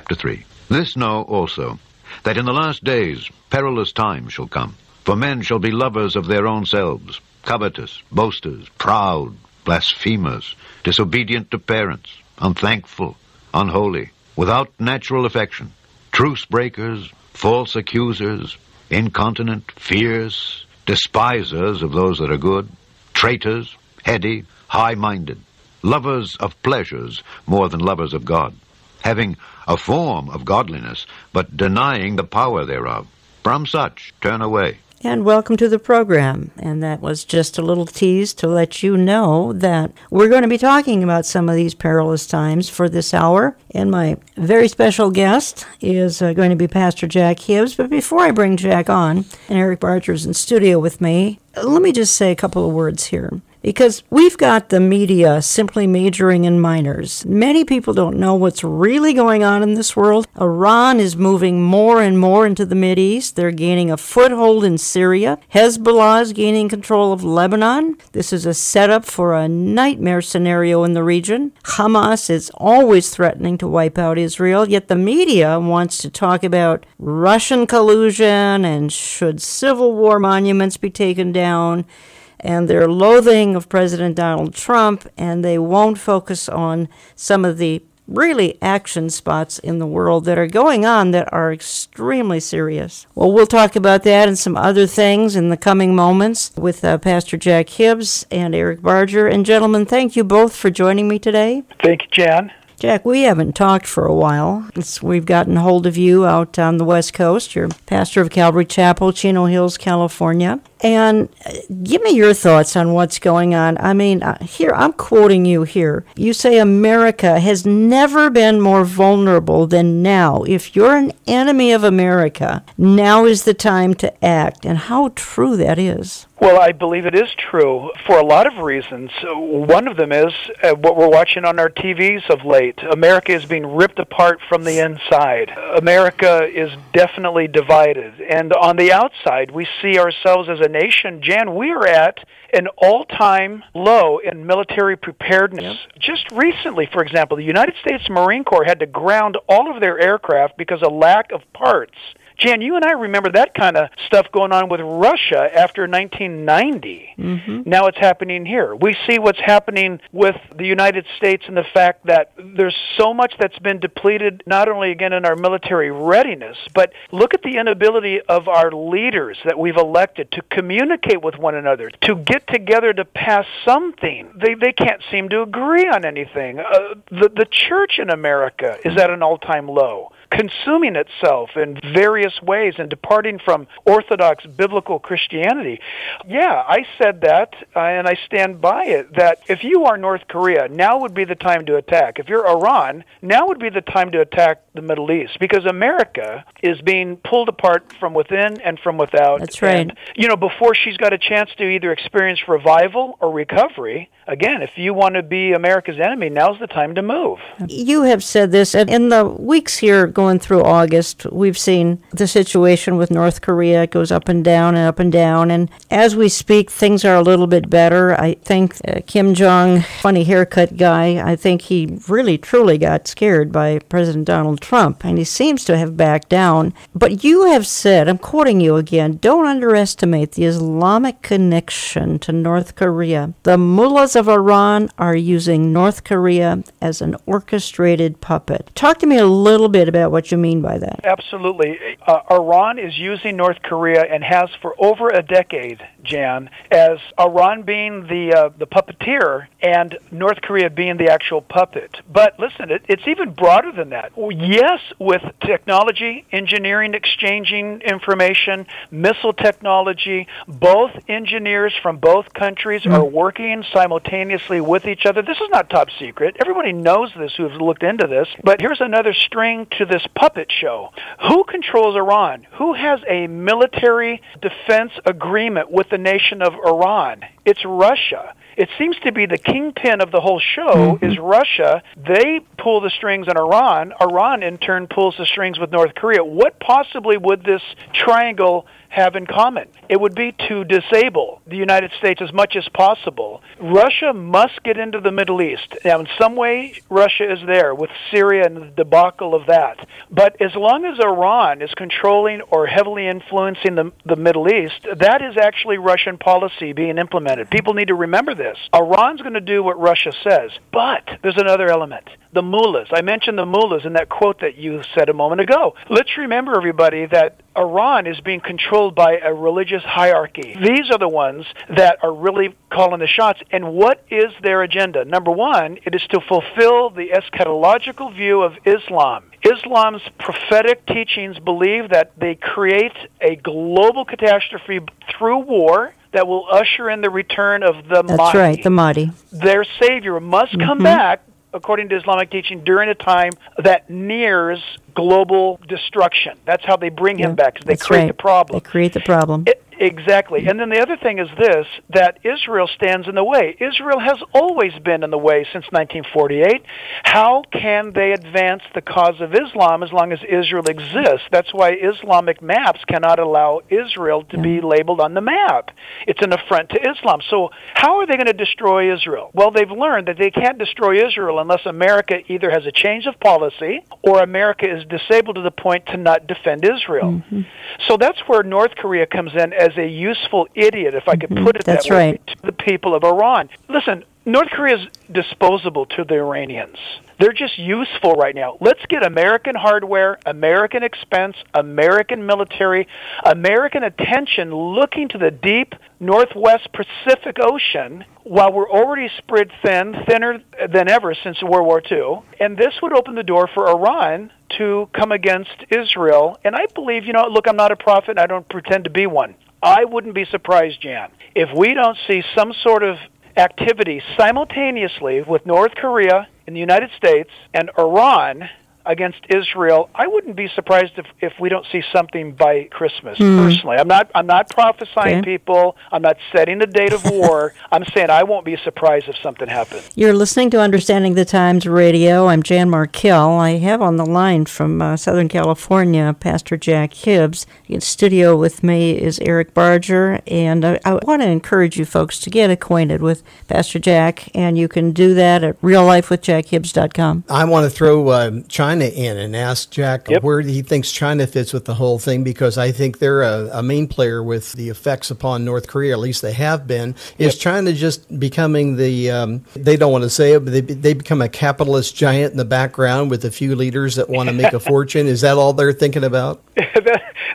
chapter 3. This know also, that in the last days perilous times shall come. For men shall be lovers of their own selves, covetous, boasters, proud, blasphemers, disobedient to parents, unthankful, unholy, without natural affection, truce breakers, false accusers, incontinent, fierce, despisers of those that are good, traitors, heady, high-minded, lovers of pleasures more than lovers of God, having a form of godliness, but denying the power thereof. From such turn away. And welcome to the program. And that was just a little tease to let you know that we're going to be talking about some of these perilous times for this hour. And my very special guest is going to be Pastor Jack Hibbs. But before I bring Jack on, and Eric Barger's in studio with me, let me just say a couple of words here. Because we've got the media simply majoring in minors. Many people don't know what's really going on in this world. Iran is moving more and more into the Mideast. They're gaining a foothold in Syria. Hezbollah is gaining control of Lebanon. This is a setup for a nightmare scenario in the region. Hamas is always threatening to wipe out Israel, yet the media wants to talk about Russian collusion and should civil war monuments be taken down, and their loathing of President Donald Trump, and they won't focus on some of the really action spots in the world that are going on that are extremely serious. Well, we'll talk about that and some other things in the coming moments with Pastor Jack Hibbs and Eric Barger. And gentlemen, thank you both for joining me today. Thank you, Jan. Jack, we haven't talked for a while. We've gotten hold of you out on the West Coast. You're pastor of Calvary Chapel, Chino Hills, California. And give me your thoughts on what's going on. I mean, here, I'm quoting you here. You say America has never been more vulnerable than now. If you're an enemy of America, now is the time to act. And how true that is. Well, I believe it is true for a lot of reasons. One of them is what we're watching on our TVs of late. America is being ripped apart from the inside. America is definitely divided. And on the outside, we see ourselves as a nation. Jan, we are at an all-time low in military preparedness. Yep. Just recently, for example, the United States Marine Corps had to ground all of their aircraft because of lack of parts. Jan, you and I remember that kind of stuff going on with Russia after 1990. Mm-hmm. Now it's happening here. We see what's happening with the United States and the fact that there's so much that's been depleted, not only, again, in our military readiness, but look at the inability of our leaders that we've elected to communicate with one another, to get together to pass something. They can't seem to agree on anything. The church in America is at an all-time low, consuming itself in various ways and departing from Orthodox biblical Christianity. Yeah, I said that, and I stand by it, that if you are North Korea, now would be the time to attack. If you're Iran, now would be the time to attack the Middle East, because America is being pulled apart from within and from without. That's right. And, you know, before she's got a chance to either experience revival or recovery, again, if you want to be America's enemy, now's the time to move. You have said this, and in the weeks here going through August, we've seen the situation with North Korea. It goes up and down and up and down, and as we speak, things are a little bit better. I think Kim Jong, funny haircut guy, I think he really truly got scared by President Donald Trump, and he seems to have backed down. But you have said, I'm quoting you again, don't underestimate the Islamic connection to North Korea. The mullahs of Iran are using North Korea as an orchestrated puppet. Talk to me a little bit about what you mean by that. Absolutely. Iran is using North Korea and has for over a decade, Jan, as Iran being the puppeteer and North Korea being the actual puppet. But listen, it's even broader than that. Yes, with technology, engineering, exchanging information, missile technology, both engineers from both countries are working simultaneously with each other. This is not top secret. Everybody knows this who's looked into this. But here's another string to this puppet show. Who controls Iran? Who has a military defense agreement with the nation of Iran? It's Russia. It seems to be the kingpin of the whole show is Russia. They pull the strings on Iran. Iran, in turn, pulls the strings with North Korea. What possibly would this triangle have in common? It would be to disable the United States as much as possible. Russia must get into the Middle East. Now, in some way, Russia is there with Syria and the debacle of that. But as long as Iran is controlling or heavily influencing the Middle East, that is actually Russian policy being implemented. People need to remember this. Iran's going to do what Russia says. But there's another element. The mullahs. I mentioned the mullahs in that quote that you said a moment ago. Let's remember, everybody, that Iran is being controlled by a religious hierarchy. These are the ones that are really calling the shots. And what is their agenda? Number one, it is to fulfill the eschatological view of Islam. Islam's prophetic teachings believe that they create a global catastrophe through war that will usher in the return of the Mahdi. That's right, the Mahdi. Their savior must come back, according to Islamic teaching, during a time that nears global destruction. That's how they bring him back, because they create the problem. They create the problem. Exactly. And then the other thing is this, that Israel stands in the way. Israel has always been in the way since 1948. How can they advance the cause of Islam as long as Israel exists? That's why Islamic maps cannot allow Israel to be labeled on the map. It's an affront to Islam. So how are they going to destroy Israel? Well, they've learned that they can't destroy Israel unless America either has a change of policy or America is disabled to the point to not defend Israel. So that's where North Korea comes in as a useful idiot, if I could put it that way, to the people of Iran. Listen, North Korea is disposable to the Iranians. They're just useful right now. Let's get American hardware, American expense, American military, American attention looking to the deep Northwest Pacific Ocean while we're already spread thin, thinner than ever since World War II. And this would open the door for Iran to come against Israel. And I believe, look, I'm not a prophet, and I don't pretend to be one. I wouldn't be surprised, Jan, if we don't see some sort of activity simultaneously with North Korea in the United States and Iran against Israel. I wouldn't be surprised if we don't see something by Christmas. Personally, I'm not prophesying people. I'm not setting the date of war. I'm saying I won't be surprised if something happens. You're listening to Understanding the Times Radio. I'm Jan Markell. I have on the line from Southern California Pastor Jack Hibbs. In studio with me is Eric Barger, and I want to encourage you folks to get acquainted with Pastor Jack, and you can do that at reallifewithjackhibbs.com. I want to throw China in and ask Jack where he thinks China fits with the whole thing, because I think they're a main player with the effects upon North Korea, at least they have been. Is China just becoming the, they don't want to say it, but they become a capitalist giant in the background with a few leaders that want to make a fortune? Is that all they're thinking about?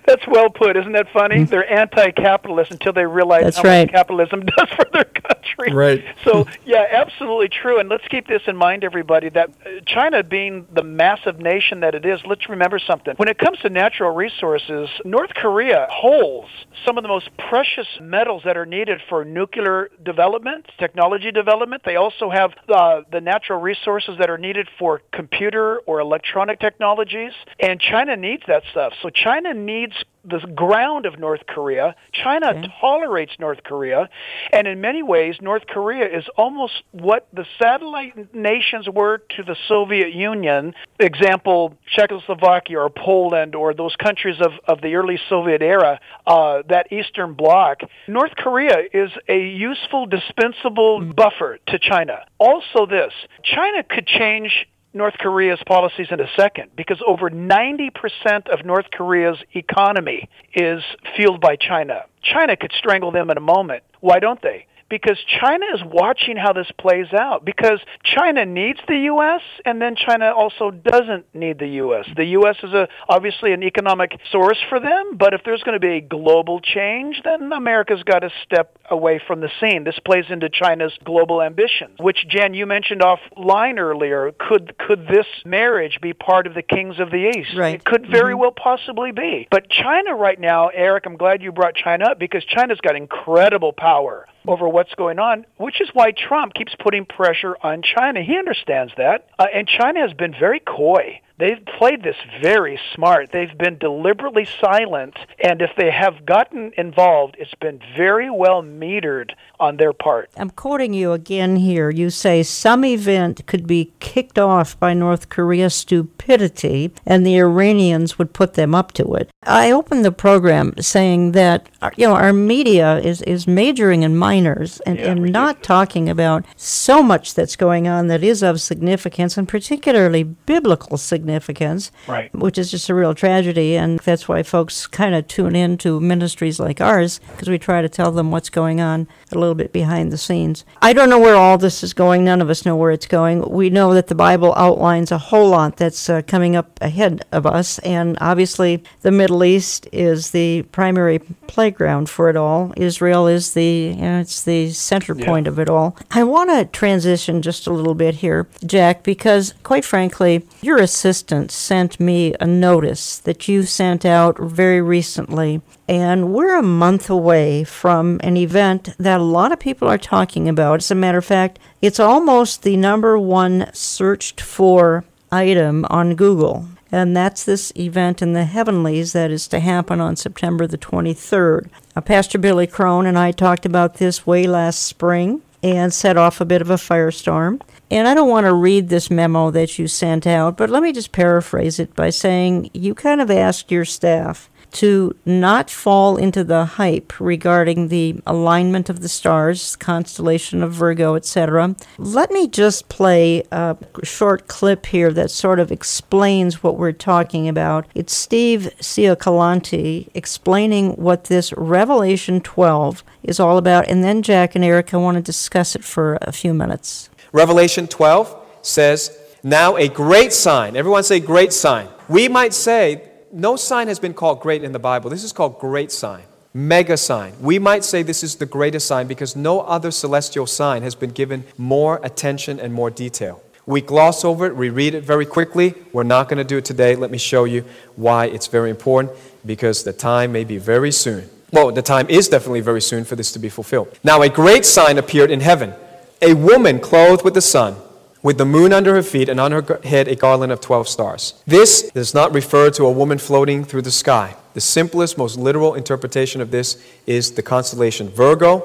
That's well put. Isn't that funny? They're anti-capitalist until they realize how much capitalism does for their country. Right. So, yeah, absolutely true. And let's keep this in mind, everybody, that China being the massive nation that it is, let's remember something. When it comes to natural resources, North Korea holds some of the most precious metals that are needed for nuclear development, technology development. They also have the natural resources that are needed for computer or electronic technologies. And China needs that stuff. So China needs the ground of North Korea. China tolerates North Korea, and in many ways, North Korea is almost what the satellite nations were to the Soviet Union. Example, Czechoslovakia or Poland or those countries of the early Soviet era, that Eastern Bloc. North Korea is a useful, dispensable buffer to China. Also this, China could change North Korea's policies in a second, because over 90% of North Korea's economy is fueled by China. China could strangle them in a moment. Why don't they? Because China is watching how this plays out. Because China needs the U.S., and then China also doesn't need the U.S. The U.S. is obviously an economic source for them, but if there's going to be a global change, then America's got to step away from the scene. This plays into China's global ambitions, which, Jen, you mentioned offline earlier. Could this marriage be part of the kings of the East? Right. It could very well possibly be. But China right now, Eric, I'm glad you brought China up, because China's got incredible power over what's going on, which is why Trump keeps putting pressure on China. He understands that. And China has been very coy. They've played this very smart. They've been deliberately silent, and if they have gotten involved, it's been very well metered on their part. I'm quoting you again here. You say some event could be kicked off by North Korea's stupidity, and the Iranians would put them up to it. I opened the program saying that our media is majoring in minors and not talking about so much that's going on that is of significance, and particularly biblical significance, right, which is just a real tragedy. And that's why folks kind of tune in to ministries like ours, because we try to tell them what's going on a little bit behind the scenes. I don't know where all this is going. None of us know where it's going. We know that the Bible outlines a whole lot that's coming up ahead of us, and obviously the Middle East is the primary playground for it all. Israel is it's the center point of it all. I want to transition just a little bit here, Jack, because quite frankly, your assistant sent me a notice that you sent out very recently, and we're a month away from an event that a lot of people are talking about. As a matter of fact, it's almost the number one searched for item on Google. And that's this event in the Heavenlies that is to happen on September the 23rd. Pastor Billy Crone and I talked about this way last spring and set off a bit of a firestorm. And I don't want to read this memo that you sent out, but let me just paraphrase it by saying you kind of asked your staff to not fall into the hype regarding the alignment of the stars, constellation of Virgo, etc. Let me just play a short clip here that sort of explains what we're talking about. It's Steve Cioccolanti explaining what this Revelation 12 is all about, and then Jack and Erica want to discuss it for a few minutes. Revelation 12 says, "Now a great sign," everyone say great sign. We might say, no sign has been called great in the Bible. This is called great sign, mega sign. We might say this is the greatest sign because no other celestial sign has been given more attention and more detail. We gloss over it, we read it very quickly. We're not going to do it today. Let me show you why it's very important, because the time may be very soon. Well, the time is definitely very soon for this to be fulfilled. "Now a great sign appeared in heaven, a woman clothed with the sun, with the moon under her feet, and on her head a garland of 12 stars. This does not refer to a woman floating through the sky. The simplest, most literal interpretation of this is the constellation Virgo,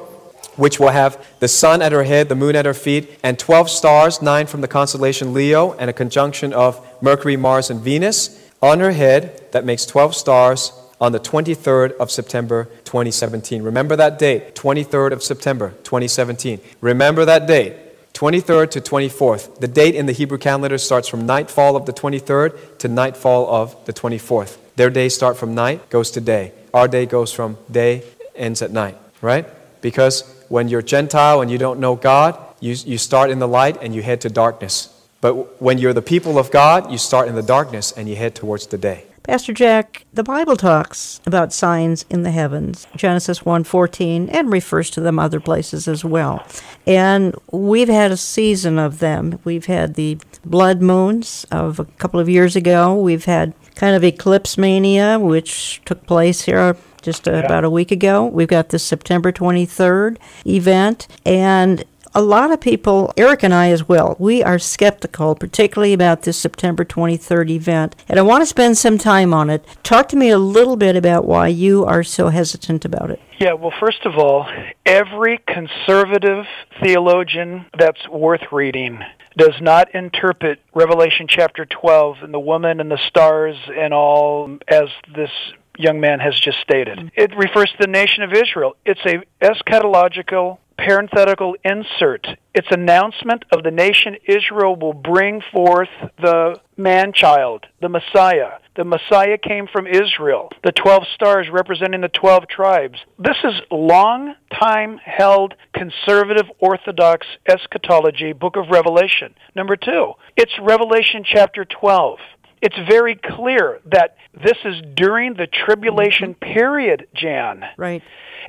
which will have the sun at her head, the moon at her feet, and 12 stars, 9 from the constellation Leo, and a conjunction of Mercury, Mars, and Venus on her head. That makes 12 stars on the 23rd of September, 2017. Remember that date, 23rd of September, 2017. Remember that date. 23rd to 24th. The date in the Hebrew calendar starts from nightfall of the 23rd to nightfall of the 24th. Their days start from night, goes to day. Our day goes from day, ends at night, right? Because when you're Gentile and you don't know God, you start in the light and you head to darkness. But when you're the people of God, you start in the darkness and you head towards the day. Pastor Jack, the Bible talks about signs in the heavens, Genesis 1:14, and refers to them other places as well. And we've had a season of them. We've had the blood moons of a couple of years ago. We've had kind of eclipse mania, which took place here just about a week ago. We've got the September 23rd event, and a lot of people, Eric and I as well, we are skeptical, particularly about this September 23rd event. And I want to spend some time on it. Talk to me a little bit about why you are so hesitant about it. Yeah, well, first of all, every conservative theologian that's worth reading does not interpret Revelation chapter 12 and the woman and the stars and all as this young man has just stated. It refers to the nation of Israel. It's a eschatological parenthetical insert. Its announcement of the nation Israel will bring forth the man-child, the Messiah. The Messiah came from Israel. The 12 stars representing the 12 tribes. This is long-time held conservative Orthodox eschatology, Book of Revelation. Number 2, it's Revelation chapter 12. It's very clear that this is during the tribulation period, Jan. Right.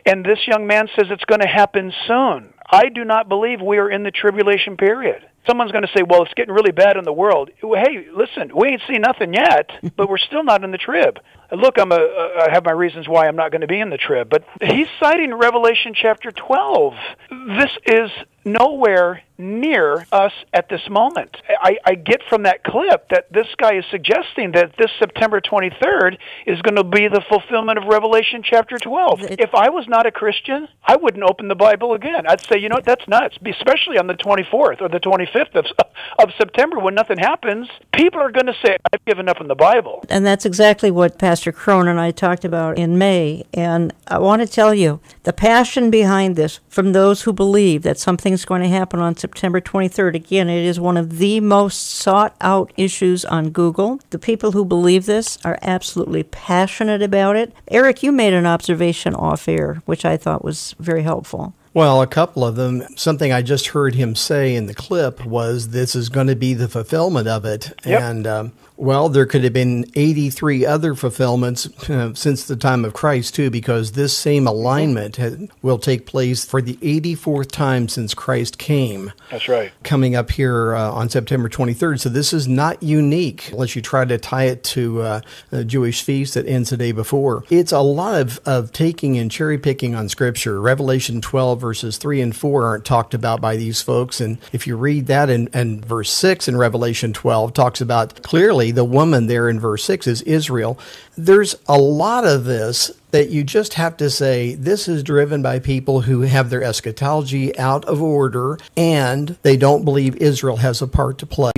And this young man says it's going to happen soon. I do not believe we are in the tribulation period. Someone's going to say, well, it's getting really bad in the world. Hey, listen, we ain't seen nothing yet, but we're still not in the trib. Look, I have my reasons why I'm not going to be in the trib, but he's citing Revelation chapter 12. This is nowhere near us at this moment. I get from that clip that this guy is suggesting that this September 23rd is going to be the fulfillment of Revelation chapter 12. If I was not a Christian, I wouldn't open the Bible again. I'd say, you know what, that's nuts, especially on the 24th or the 25th of September when nothing happens. People are going to say, I've given up on the Bible. And that's exactly what Pastor Crone and I talked about in May. And I want to tell you, the passion behind this from those who believe that something's going to happen on September 23rd. Again, it is one of the most sought-out issues on Google. The people who believe this are absolutely passionate about it. Eric, you made an observation off-air, which I thought was very helpful. Well, a couple of them. Something I just heard him say in the clip was this is going to be the fulfillment of it. Yep. And, well, there could have been 83 other fulfillments since the time of Christ, too, because this same alignment will take place for the 84th time since Christ came. That's right. Coming up here on September 23rd. So this is not unique, unless you try to tie it to a Jewish feast that ends the day before. It's a lot of taking and cherry picking on Scripture. Revelation 12, verses 3 and 4 aren't talked about by these folks. And if you read that in verse 6 in Revelation 12, talks about clearly the woman there in verse 6 is Israel. There's a lot of this that you just have to say, this is driven by people who have their eschatology out of order and they don't believe Israel has a part to play.